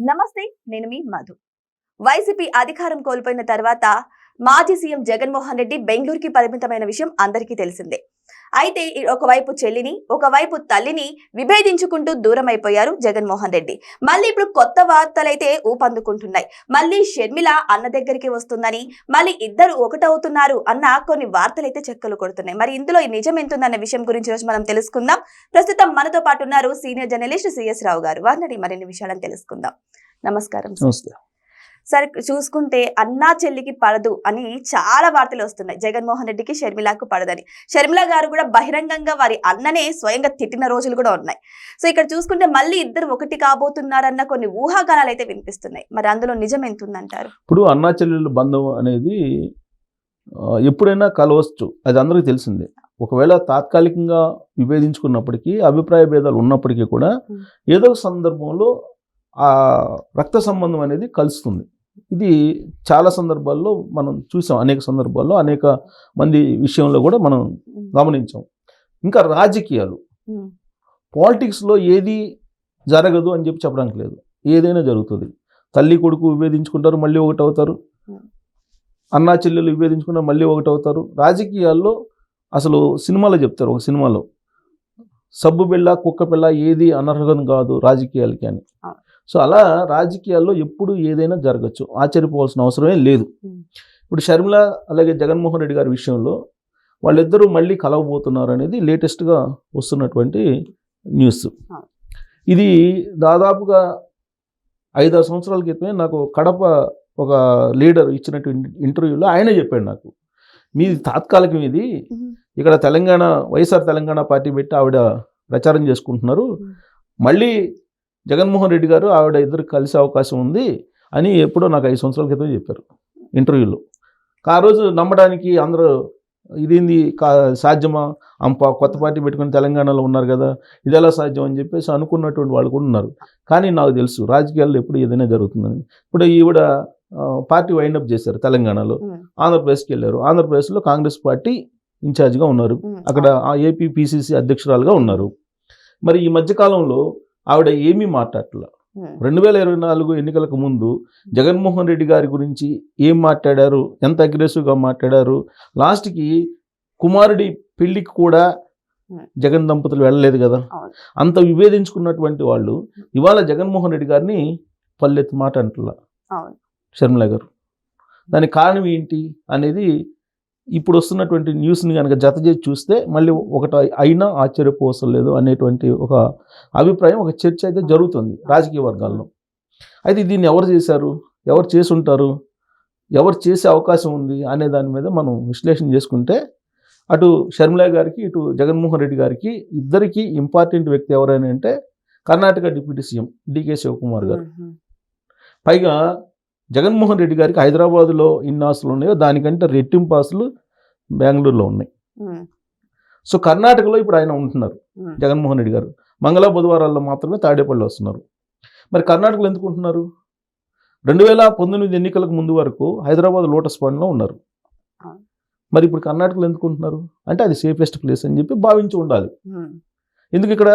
నమస్తే, నేను మీ మధు. వైసీపీ అధికారం కోల్పోయిన తర్వాత మాజీ సీఎం జగన్మోహన్ రెడ్డి బెంగళూరుకి పరిమితమైన విషయం అందరికీ తెలిసిందే. అయితే ఒకవైపు చెల్లిని, ఒకవైపు తల్లిని విభేదించుకుంటూ దూరం అయిపోయారు జగన్మోహన్ రెడ్డి. మళ్ళీ ఇప్పుడు కొత్త వార్తలైతే ఊపందుకుంటున్నాయి. మళ్ళీ షర్మిల అన్న దగ్గరికి వస్తుందని, మళ్ళీ ఇద్దరు ఒకటవుతున్నారు అన్న కొన్ని వార్తలైతే చెక్కలు కొడుతున్నాయి. మరి ఇందులో నిజం ఎంతుందన్న విషయం గురించి రోజు మనం తెలుసుకుందాం. ప్రస్తుతం మనతో పాటు ఉన్నారు సీనియర్ జర్నలిస్ట్ సిఎస్ రావు గారు. వారిని మరిన్ని విషయాలను తెలుసుకుందాం. నమస్కారం సార్. చూసుకుంటే అన్నా చెల్లికి పడదు అని చాలా వార్తలు వస్తున్నాయి. జగన్మోహన్ రెడ్డికి షర్మిలకు పడదని, షర్మిల గారు కూడా బహిరంగంగా వారి అన్ననే స్వయంగా తిట్టిన రోజులు కూడా ఉన్నాయి. సో ఇక్కడ చూసుకుంటే మళ్ళీ ఇద్దరు ఒకటి కాబోతున్నారన్న కొన్ని ఊహాగానాలు అయితే వినిపిస్తున్నాయి. మరి అందులో నిజం ఎంత ఉందంటారు? ఇప్పుడు అన్నా చెల్లెళ్ళ బంధం అనేది ఎప్పుడైనా కలవచ్చు, అది అందరికీ తెలిసిందే. ఒకవేళ తాత్కాలికంగా విభేదించుకున్నప్పటికీ, అభిప్రాయ భేదాలు ఉన్నప్పటికీ కూడా ఏదో సందర్భంలో ఆ రక్త సంబంధం అనేది కలుస్తుంది. ఇది చాలా సందర్భాల్లో మనం చూసాం, అనేక సందర్భాల్లో అనేక మంది విషయంలో కూడా మనం గమనించాం. ఇంకా రాజకీయాలు, పాలిటిక్స్లో ఏది జరగదు అని చెప్పి చెప్పడానికి లేదు, ఏదైనా జరుగుతుంది. తల్లి కొడుకు విభేదించుకుంటారు, మళ్ళీ ఒకటి అవుతారు. అన్నా చెల్లెలు విభేదించుకున్నారు, మళ్ళీ ఒకటి అవుతారు. రాజకీయాల్లో అసలు సినిమాలో చెప్తారు, ఒక సినిమాలో సబ్బు బిళ్ళ కుక్క పిల్ల ఏది అనర్హం కాదు రాజకీయాలకి అని. సో అలా రాజకీయాల్లో ఎప్పుడు ఏదైనా జరగచ్చు, ఆశ్చర్యపోవాల్సిన అవసరమే లేదు. ఇప్పుడు షర్మిల అలాగే జగన్మోహన్ రెడ్డి గారి విషయంలో వాళ్ళిద్దరూ మళ్ళీ కలవబోతున్నారు అనేది లేటెస్ట్గా వస్తున్నటువంటి న్యూస్. ఇది దాదాపుగా 5-6 సంవత్సరాల క్రితమే నాకు కడప ఒక లీడర్ ఇచ్చినటువంటి ఇంటర్వ్యూలో ఆయనే చెప్పాడు, నాకు మీది తాత్కాలికం, ఇది ఇక్కడ తెలంగాణ వైఎస్ఆర్ తెలంగాణ పార్టీ పెట్టి ఆవిడ ప్రచారం చేసుకుంటున్నారు, మళ్ళీ జగన్మోహన్ రెడ్డి గారు ఆవిడ ఇద్దరు కలిసే అవకాశం ఉంది అని ఎప్పుడో నాకు 5 సంవత్సరాల క్రితం చెప్పారు ఇంటర్వ్యూలో. ఆ రోజు నమ్మడానికి అందరూ ఇదేంది సాధ్యమా, కొత్త పార్టీ పెట్టుకుని తెలంగాణలో ఉన్నారు కదా, ఇది ఎలా సాధ్యం అని చెప్పేసి అనుకున్నటువంటి వాళ్ళు కూడా ఉన్నారు. కానీ నాకు తెలుసు రాజకీయాల్లో ఎప్పుడు ఏదైనా జరుగుతుందని. ఇప్పుడు ఈవిడ పార్టీ వైండప్ చేశారు తెలంగాణలో, ఆంధ్రప్రదేశ్కి వెళ్ళారు. ఆంధ్రప్రదేశ్లో కాంగ్రెస్ పార్టీ ఇన్ఛార్జ్గా ఉన్నారు, అక్కడ ఏపీ పిసిసి అధ్యక్షురాలుగా ఉన్నారు. మరి ఈ మధ్యకాలంలో ఆవిడ ఏమీ మాట్లాడట్లా. 2024 ఎన్నికలకు ముందు జగన్మోహన్ రెడ్డి గారి గురించి ఏం మాట్లాడారు, ఎంత అగ్రెసివ్గా మాట్లాడారు. లాస్ట్కి కుమారుడి పెళ్లికి కూడా జగన్ దంపతులు వెళ్ళలేదు కదా. అంత విభేదించుకున్నటువంటి వాళ్ళు ఇవాళ జగన్మోహన్ రెడ్డి గారిని పల్లెత్తి మాట అంటున్నా షర్మిల గారు. దానికి కారణం ఏంటి అనేది ఇప్పుడు వస్తున్నటువంటి న్యూస్ని కనుక జత చేసి చూస్తే మళ్ళీ ఒకటి అయినా ఆశ్చర్యపోవసం లేదు అనేటువంటి ఒక అభిప్రాయం, ఒక చర్చ అయితే జరుగుతుంది రాజకీయ వర్గాల్లో. అయితే దీన్ని ఎవరు చేశారు, ఎవరు చేసి ఉంటారు, ఎవరు చేసే అవకాశం ఉంది అనే దాని మీద మనం విశ్లేషణ చేసుకుంటే అటు షర్మిల గారికి, ఇటు జగన్మోహన్ రెడ్డి గారికి ఇద్దరికి ఇంపార్టెంట్ వ్యక్తి ఎవరైనా అంటే కర్ణాటక డిప్యూటీ సీఎం డికే శివకుమార్ గారు. పైగా జగన్మోహన్ రెడ్డి గారికి హైదరాబాద్లో ఇన్ని ఆస్తులు ఉన్నాయో దానికంటే రెట్టింపు ఆస్తులు బెంగళూరులో ఉన్నాయి. సో కర్ణాటకలో ఇప్పుడు ఆయన ఉంటున్నారు జగన్మోహన్ రెడ్డి గారు. మంగళ బుధవారాల్లో మాత్రమే తాడేపల్లి వస్తున్నారు. మరి కర్ణాటకలో ఎందుకు ఉంటున్నారు? 2019 ఎన్నికలకు ముందు వరకు హైదరాబాద్ లోటస్ పాండ్లో ఉన్నారు. మరి ఇప్పుడు కర్ణాటకలో ఎందుకు ఉంటున్నారు అంటే అది సేఫెస్ట్ ప్లేస్ అని చెప్పి భావించి ఉండాలి. ఎందుకు ఇక్కడ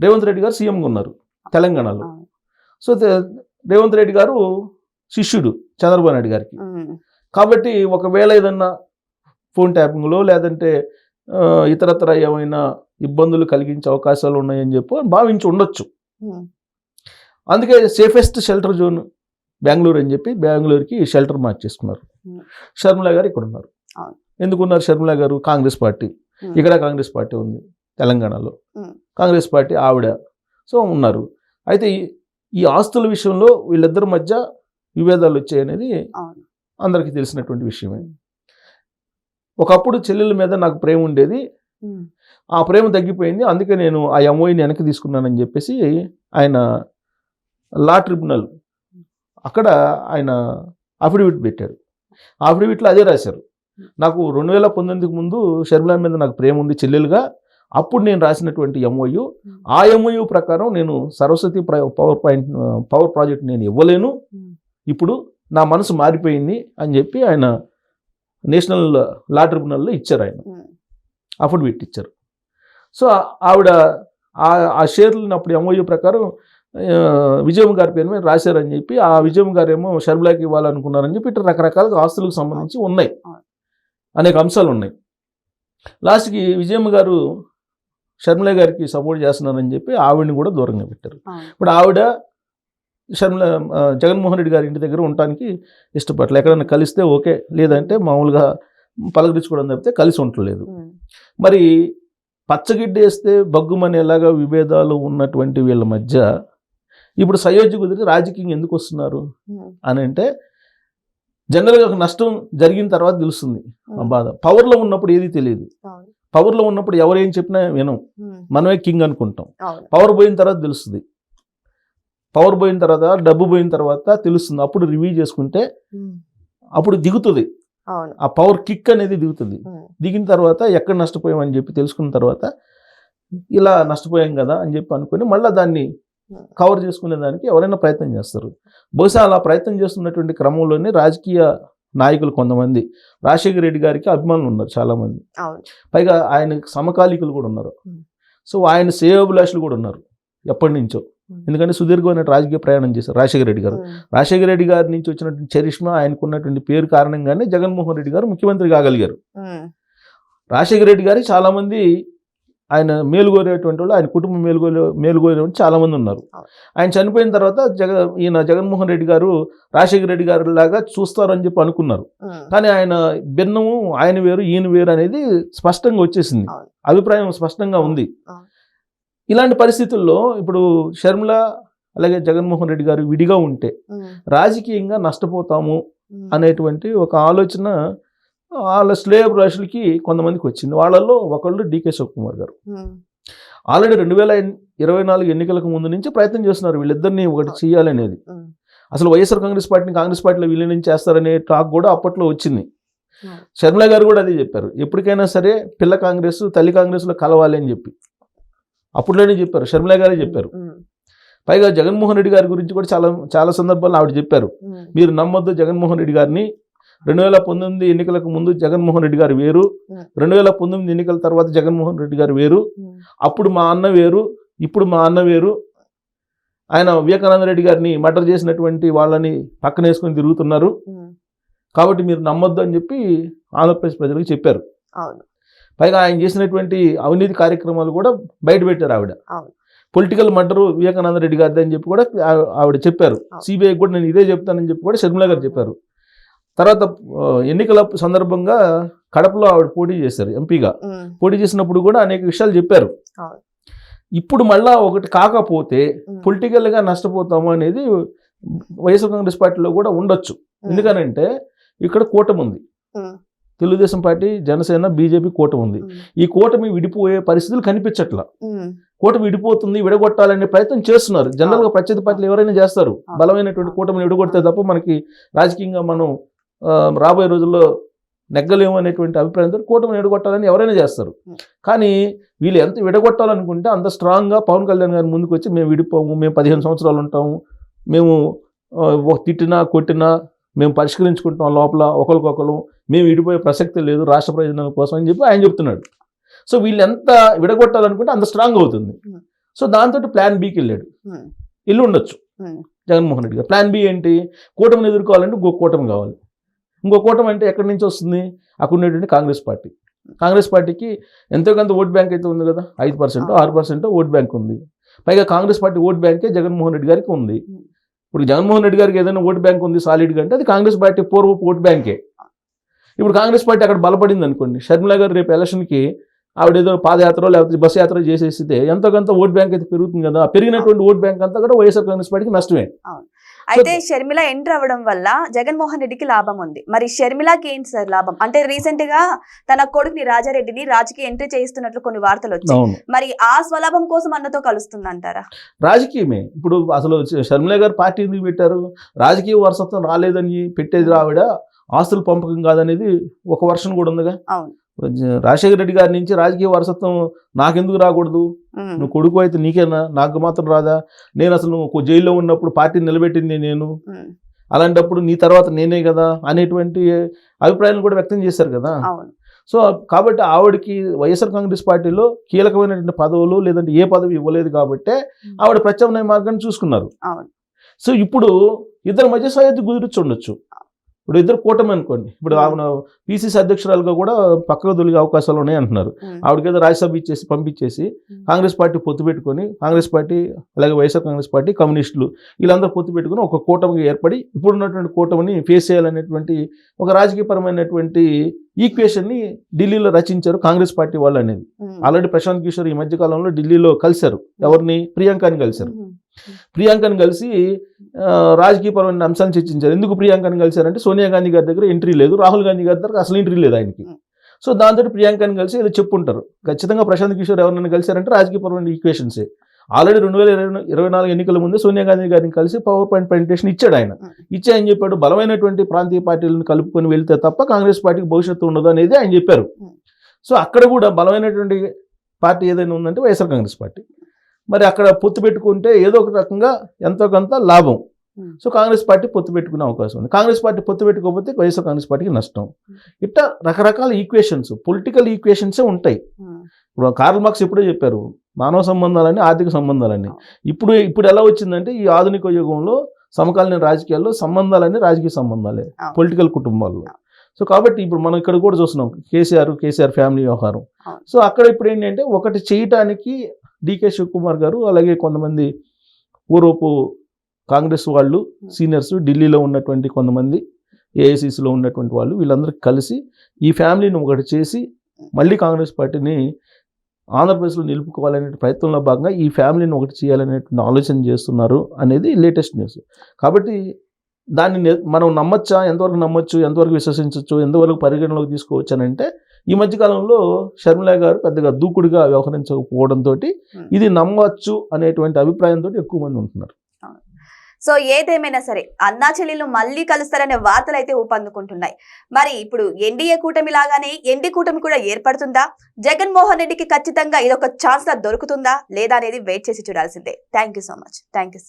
రేవంత్ రెడ్డి గారు సీఎంగా ఉన్నారు తెలంగాణలో. సో రేవంత్ రెడ్డి గారు శిష్యుడు చంద్రబాబు నాయుడు గారికి. కాబట్టి ఒకవేళ ఏదన్నా ఫోన్ ట్యాపింగ్లో లేదంటే ఇతరత్ర ఏమైనా ఇబ్బందులు కలిగించే అవకాశాలు ఉన్నాయని చెప్పి భావించి ఉండొచ్చు. అందుకే సేఫెస్ట్ షెల్టర్ జోన్ బెంగళూరు అని చెప్పి బెంగళూరుకి షెల్టర్ మార్చేసుకున్నారు. షర్మిల గారు ఇక్కడ ఉన్నారు. ఎందుకున్నారు షర్మిల గారు? కాంగ్రెస్ పార్టీ, ఇక్కడ కాంగ్రెస్ పార్టీ ఉంది తెలంగాణలో, కాంగ్రెస్ పార్టీ ఆవిడ. సో ఉన్నారు. అయితే ఈ ఆస్తుల విషయంలో వీళ్ళిద్దరి మధ్య విభేదాలు వచ్చాయనేది అందరికీ తెలిసినటువంటి విషయమే. ఒకప్పుడు చెల్లెల మీద నాకు ప్రేమ ఉండేది, ఆ ప్రేమ తగ్గిపోయింది, అందుకే నేను ఆ ఎంఓఈని వెనక్కి తీసుకున్నానని చెప్పేసి ఆయన లా ట్రిబ్యునల్ అక్కడ ఆయన అఫిడవిట్ పెట్టాడు. ఆ అఫిడవిట్లో అదే రాశారు, నాకు 2019 ముందు షర్మిల మీద నాకు ప్రేమ ఉంది చెల్లెలుగా, అప్పుడు నేను రాసినటువంటి ఎంఓయు, ఆ ఎంఓయు ప్రకారం నేను సరస్వతి పవర్ ప్రాజెక్ట్ నేను ఇవ్వలేను, ఇప్పుడు నా మనసు మారిపోయింది అని చెప్పి ఆయన నేషనల్ లా ట్రిబ్యునల్లో ఇచ్చారు, ఆయన అఫిడవిట్ ఇచ్చారు. సో ఆవిడ ఆ షేర్లను అప్పుడు ఎంఓయూ ప్రకారం విజయమ్మ గారి పేరు మీద రాశారని చెప్పి, ఆ విజయమ్మ గారు ఏమో షర్మిలాకి ఇవ్వాలనుకున్నారని చెప్పి ఇట్లా రకరకాలుగా ఆస్తులకు సంబంధించి ఉన్నాయి, అనేక అంశాలు ఉన్నాయి. లాస్ట్కి విజయమ్మ గారు షర్మిల గారికి సపోర్ట్ చేస్తున్నారని చెప్పి ఆవిడని కూడా దూరంగా పెట్టారు. ఇప్పుడు ఆవిడ జగన్మోహన్ రెడ్డి గారి ఇంటి దగ్గర ఉండటానికి ఇష్టపడలేదు. ఎక్కడైనా కలిస్తే ఓకే, లేదంటే మామూలుగా పలకరించుకోవడం తప్పితే కలిసి ఉండలేదు. మరి పచ్చగిడ్డ వేస్తే బగ్గుమనేలాగా విభేదాలు ఉన్నటువంటి వీళ్ళ మధ్య ఇప్పుడు సయోధ్య కుదిరి రాజకీయం ఎందుకు వస్తున్నారు అని అంటే, జనరల్గా ఒక నష్టం జరిగిన తర్వాత తెలుస్తుంది ఆ బాధ. పవర్లో ఉన్నప్పుడు ఏది తెలియదు. పవర్లో ఉన్నప్పుడు ఎవరు ఏం చెప్పినా వినం, మనమే కింగ్ అనుకుంటాం. పవర్ పోయిన తర్వాత తెలుస్తుంది. పవర్ పోయిన తర్వాత, డబ్బు పోయిన తర్వాత తెలుస్తుంది. అప్పుడు రివ్యూ చేసుకుంటే అప్పుడు దిగుతుంది, ఆ పవర్ కిక్ అనేది దిగుతుంది. దిగిన తర్వాత ఎక్కడ నష్టపోయామని చెప్పి తెలుసుకున్న తర్వాత ఇలా నష్టపోయాం కదా అని చెప్పి అనుకుని మళ్ళీ దాన్ని కవర్ చేసుకునే దానికి ఎవరైనా ప్రయత్నం చేస్తారు. బహుశా అలా ప్రయత్నం చేస్తున్నటువంటి క్రమంలోనే రాజకీయ నాయకులు కొంతమంది, రాజశేఖర రెడ్డి గారికి అభిమానులు ఉన్నారు చాలామంది, పైగా ఆయన సమకాలీకులు కూడా ఉన్నారు. సో ఆయన శ్రేయోభిలాషులు కూడా ఉన్నారు ఎప్పటి నుంచో. ఎందుకంటే సుదీర్ఘమైన రాజకీయ ప్రయాణం చేశారు రాజశేఖర రెడ్డి గారు. రాజశేఖర రెడ్డి గారి నుంచి వచ్చినటువంటి చరిష్మా, ఆయనకున్నటువంటి పేరు కారణంగానే జగన్మోహన్ రెడ్డి గారు ముఖ్యమంత్రి కాగలిగారు. రాజశేఖర రెడ్డి గారి చాలామంది ఆయన మేలుగోరేటువంటి వాళ్ళు, ఆయన కుటుంబం మేలుగోరే చాలా మంది ఉన్నారు. ఆయన చనిపోయిన తర్వాత ఈయన జగన్మోహన్ రెడ్డి గారు రాజశేఖర రెడ్డి గారి లాగా చూస్తారని చెప్పి అనుకున్నారు. కానీ ఆయన భిన్నము, ఆయన వేరు ఈయన వేరు అనేది స్పష్టంగా వచ్చేసింది, అభిప్రాయం స్పష్టంగా ఉంది. ఇలాంటి పరిస్థితుల్లో ఇప్పుడు షర్మిల అలాగే జగన్మోహన్ రెడ్డి గారు విడిగా ఉంటే రాజకీయంగా నష్టపోతాము అనేటువంటి ఒక ఆలోచన వాళ్ళ శ్రేయోభిలాషులకి కొంతమందికి వచ్చింది. వాళ్ళల్లో ఒకళ్ళు డికే శివకుమార్ గారు. ఆల్రెడీ 2024 ఎన్నికలకు ముందు నుంచి ప్రయత్నం చేస్తున్నారు వీళ్ళిద్దరిని ఒకటి చేయాలనేది. అసలు వైఎస్ఆర్ కాంగ్రెస్ పార్టీలో విలీనం చేస్తారనే టాక్ కూడా అప్పట్లో వచ్చింది. షర్మిల గారు కూడా అదే చెప్పారు, ఎప్పటికైనా సరే పిల్ల కాంగ్రెస్ తల్లి కాంగ్రెస్లో కలవాలి అని చెప్పి అప్పట్లోనే చెప్పారు, షర్మిల గారే చెప్పారు. పైగా జగన్మోహన్ రెడ్డి గారి గురించి కూడా చాలా సందర్భాల్లో ఆవిడ చెప్పారు, మీరు నమ్మొద్దు జగన్మోహన్ రెడ్డి గారిని, 2019 ఎన్నికలకు ముందు జగన్మోహన్ రెడ్డి గారు వేరు, 2019 ఎన్నికల తర్వాత జగన్మోహన్ రెడ్డి గారు వేరు, అప్పుడు మా అన్న వేరు, ఇప్పుడు మా అన్న వేరు, ఆయన వివేకానంద రెడ్డి గారిని మర్డర్ చేసినటువంటి వాళ్ళని పక్కన వేసుకొని తిరుగుతున్నారు, కాబట్టి మీరు నమ్మొద్దు అని చెప్పి ఆంధ్రప్రదేశ్ ప్రజలకు చెప్పారు. పైగా ఆయన చేసినటువంటి అవినీతి కార్యక్రమాలు కూడా బయట పెట్టారు ఆవిడ. పొలిటికల్ మర్డరు వివేకానంద రెడ్డి గారిది అని చెప్పి కూడా ఆవిడ చెప్పారు. సిబిఐ కూడా నేను ఇదే చెప్తానని చెప్పి కూడా షర్మిల గారు చెప్పారు. తర్వాత ఎన్నికల సందర్భంగా కడపలో ఆవిడ పోటీ చేశారు, ఎంపీగా పోటీ చేసినప్పుడు కూడా అనేక విషయాలు చెప్పారు. ఇప్పుడు మళ్ళా ఒకటి కాకపోతే పొలిటికల్గా నష్టపోతాము అనేది వైఎస్ఆర్ కాంగ్రెస్ పార్టీలో కూడా ఉండొచ్చు. ఎందుకనంటే ఇక్కడ కూటమి ఉంది, తెలుగుదేశం పార్టీ, జనసేన, బీజేపీ కూటమి ఉంది. ఈ కూటమి విడిపోయే పరిస్థితులు కనిపించట్లా. కూటమి విడిపోతుంది, విడగొట్టాలనే ప్రయత్నం చేస్తున్నారు. జనరల్గా ప్రత్యర్థి పార్టీలు ఎవరైనా చేస్తారు, బలమైనటువంటి కూటమిని విడగొడితే తప్ప మనకి రాజకీయంగా మనం రాబోయే రోజుల్లో నెగ్గలేము అనేటువంటి అభిప్రాయంతో కూటమిని విడగొట్టాలని ఎవరైనా చేస్తారు. కానీ వీళ్ళు ఎంత విడగొట్టాలనుకుంటే అంత స్ట్రాంగ్గా పవన్ కళ్యాణ్ గారి ముందుకు వచ్చి మేము విడిపోము, మేము 15 సంవత్సరాలు ఉంటాము, మేము తిట్టినా కొట్టినా మేము పరిష్కరించుకుంటాం లోపల ఒకరికొకరు, మేము విడిపోయే ప్రసక్తి లేదు రాష్ట్ర ప్రయోజనాల కోసం అని చెప్పి ఆయన చెప్తున్నాడు. సో వీళ్ళు ఎంత విడగొట్టాలనుకుంటే అంత స్ట్రాంగ్ అవుతుంది. సో దాంతో ప్లాన్ బికి వెళ్ళి ఉండొచ్చు జగన్మోహన్ రెడ్డి గారు. ప్లాన్ బి ఏంటి, కూటమిని ఎదుర్కోవాలంటే ఇంకో కూటమి కావాలి. ఇంకో కూటమి అంటే ఎక్కడి నుంచి వస్తుంది, అక్కడ ఉండేటువంటి కాంగ్రెస్ పార్టీ. కాంగ్రెస్ పార్టీకి ఎంతో కొంత ఓట్ బ్యాంక్ అయితే ఉంది కదా, 5% 6% ఓట్ బ్యాంక్ ఉంది. పైగా కాంగ్రెస్ పార్టీ ఓట్ బ్యాంకే జగన్మోహన్ రెడ్డి గారికి ఉంది. ఇప్పుడు జగన్మోహన్ రెడ్డి గారికి ఏదైనా ఓట్ బ్యాంక్ ఉంది సాలిడ్గా అంటే అది కాంగ్రెస్ పార్టీ పూర్వపు ఓట్ బ్యాంకే. ఇప్పుడు కాంగ్రెస్ పార్టీ అక్కడ బలపడింది అనుకోండి, షర్మిల గారు రేపు ఎలక్షన్కి ఆవిడ ఏదో పాదయాత్ర లేకపోతే బస్ యాత్ర చేసేస్తే ఎంతో కొంత ఓట్ బ్యాంక్ అయితే పెరుగుతుంది కదా. పెరిగినటువంటి ఓట్ బ్యాంక్ అంతా కూడా వైఎస్ఆర్ కాంగ్రెస్ పార్టీకి నష్టమే. అయితే షర్మిల ఎంటర్ అవ్వడం వల్ల జగన్మోహన్ రెడ్డికి లాభం ఉంది. మరి షర్మిలకి ఏంటి సార్ లాభం? అంటే రీసెంట్ గా తన కొడుకుని రాజారెడ్డిని రాజకీయ ఎంట్రీ చేయిస్తున్నట్లు కొన్ని వార్తలు వచ్చాయి. మరి ఆ స్వలాభం కోసం అన్నతో కలుస్తుంది అంటారా? రాజకీయమే. ఇప్పుడు అసలు షర్మిల గారు పార్టీ ఎందుకు పెట్టారు, రాజకీయ వారసత్వం రాలేదని పెట్టేది ఆవిడ ఆస్తుల పంపకం కాదనేది ఒక వర్షన్ కూడా ఉందిగా. రాజశేఖర రెడ్డి గారి నుంచి రాజకీయ వారసత్వం నాకెందుకు రాకూడదు, నువ్వు కొడుకు అయితే నీకేనా, నాకు మాత్రం రాదా, నేను అసలు నువ్వు జైల్లో ఉన్నప్పుడు పార్టీని నిలబెట్టింది నేను, అలాంటప్పుడు నీ తర్వాత నేనే కదా అనేటువంటి అభిప్రాయాలు కూడా వ్యక్తం చేశారు కదా. సో కాబట్టి ఆవిడకి వైఎస్ఆర్ కాంగ్రెస్ పార్టీలో కీలకమైనటువంటి పదవులు లేదంటే ఏ పదవి ఇవ్వలేదు కాబట్టే ఆవిడ ప్రత్యామ్నాయ మార్గాన్ని చూసుకున్నారు. అవును. సో ఇప్పుడు ఇద్దరి మధ్య సయోధ్య కుదిరిచి ఉండొచ్చు. ఇప్పుడు ఇద్దరు కూటమి అనుకోండి, ఇప్పుడు ఆమె పిసిసి అధ్యక్షురాలుగా కూడా పక్కకు తొలిగే అవకాశాలు ఉన్నాయి అంటున్నారు. ఆవిడకి ఏదో రాజ్యసభ ఇచ్చేసి పంపించేసి కాంగ్రెస్ పార్టీ పొత్తు పెట్టుకొని, కాంగ్రెస్ పార్టీ అలాగే వైఎస్ఆర్ కాంగ్రెస్ పార్టీ కమ్యూనిస్టులు వీళ్ళందరూ పొత్తు పెట్టుకుని ఒక కూటమిగా ఏర్పడి ఇప్పుడున్నటువంటి కూటమిని ఫేస్ చేయాలనేటువంటి ఒక రాజకీయపరమైనటువంటి ఈక్వేషన్ని ఢిల్లీలో రచించారు కాంగ్రెస్ పార్టీ వాళ్ళు అనేది. ఆల్రెడీ ప్రశాంత్ కిషోర్ ఈ మధ్య కాలంలో ఢిల్లీలో కలిశారు. ఎవరిని? ప్రియాంకని కలిశారు. ప్రియాంకని కలిసి రాజకీయపరమైన అంశాలను చర్చించారు. ఎందుకు ప్రియాంకని కలిశారంటే సోనియా గాంధీ గారి దగ్గర ఎంట్రీ లేదు, రాహుల్ గాంధీ గారి దగ్గర అసలు ఎంట్రీ లేదు ఆయనకి. సో దాంతో ప్రియాంకని కలిసి ఏదో చెప్పుంటారు. ఖచ్చితంగా ప్రశాంత్ కిషోర్ ఎవరినైనా కలిశారంటే రాజకీయపరమైన ఈక్వేషన్సే. ఆల్రెడీ 2024 ఎన్నికల ముందే సోనియా గాంధీ గారిని కలిసి పవర్ పాయింట్ ప్రజెంటేషన్ ఇచ్చాడు. ఆయన ఇచ్చి ఆయన చెప్పాడు, బలమైనటువంటి ప్రాంతీయ పార్టీలను కలుపుకొని వెళ్తే తప్ప కాంగ్రెస్ పార్టీకి భవిష్యత్తు ఉండదు అనేది ఆయన చెప్పారు. సో అక్కడ కూడా బలమైనటువంటి పార్టీ ఏదైనా ఉందంటే వైఎస్ఆర్ కాంగ్రెస్ పార్టీ. మరి అక్కడ పొత్తు పెట్టుకుంటే ఏదో ఒక రకంగా ఎంతో కొంత లాభం. సో కాంగ్రెస్ పార్టీ పొత్తు పెట్టుకునే అవకాశం ఉంది. కాంగ్రెస్ పార్టీ పొత్తు పెట్టుకోకపోతే వైఎస్ఆర్ కాంగ్రెస్ పార్టీకి నష్టం. ఇట్లా రకరకాల ఈక్వేషన్స్, పొలిటికల్ ఈక్వేషన్సే ఉంటాయి. ఇప్పుడు కార్ల్ మార్క్స్ ఎప్పుడో చెప్పారు, మానవ సంబంధాలని ఆర్థిక సంబంధాలని. ఇప్పుడు ఎలా వచ్చిందంటే ఈ ఆధునిక యుగంలో సమకాలీన రాజకీయాల్లో సంబంధాలని రాజకీయ సంబంధాలే పొలిటికల్ కుటుంబాల్లో. సో కాబట్టి ఇప్పుడు మనం ఇక్కడ కూడా చూస్తున్నాం కేసీఆర్ ఫ్యామిలీ వ్యవహారం. సో అక్కడ ఇప్పుడు ఏంటంటే ఒకటి చేయటానికి డికే శివకుమార్ గారు అలాగే కొంతమంది పూర్వపు కాంగ్రెస్ వాళ్ళు సీనియర్స్, ఢిల్లీలో ఉన్నటువంటి కొంతమంది ఏఐసిసిలో ఉన్నటువంటి వాళ్ళు, వీళ్ళందరూ కలిసి ఈ ఫ్యామిలీని ఒకటి చేసి మళ్ళీ కాంగ్రెస్ పార్టీని ఆంధ్రప్రదేశ్లో నిలుపుకోవాలనే ప్రయత్నంలో భాగంగా ఈ ఫ్యామిలీని ఒకటి చేయాలనేటువంటి ఆలోచన చేస్తున్నారు అనేది లేటెస్ట్ న్యూస్. కాబట్టి దాన్ని మనం నమ్మచ్చా, ఎంతవరకు నమ్మొచ్చు, ఎంతవరకు విశ్వసించవచ్చు, ఎంతవరకు పరిగణలోకి తీసుకోవచ్చు అని అంటే ఈ మధ్యకాలంలో షర్మిల గారు పెద్దగా దూకుడుగా వ్యవహరించకపోవడంతో ఇది నమ్మవచ్చు అనేటువంటి అభిప్రాయంతో ఎక్కువ మంది ఉంటున్నారు. సో ఏదేమైనా సరే అన్నా చెల్లెలు మళ్ళీ కలుస్తారనే వార్తలు అయితే ఊపందుకుంటున్నాయి. మరి ఇప్పుడు ఎన్డీఏ కూటమి లాగానే ఎన్డీ కూటమి కూడా ఏర్పడుతుందా? జగన్మోహన్ రెడ్డికి ఖచ్చితంగా ఇదొక ఛాన్స్ లా దొరుకుతుందా లేదా అనేది వెయిట్ చేసి చూడాల్సిందే. Thank you so much. Thank you.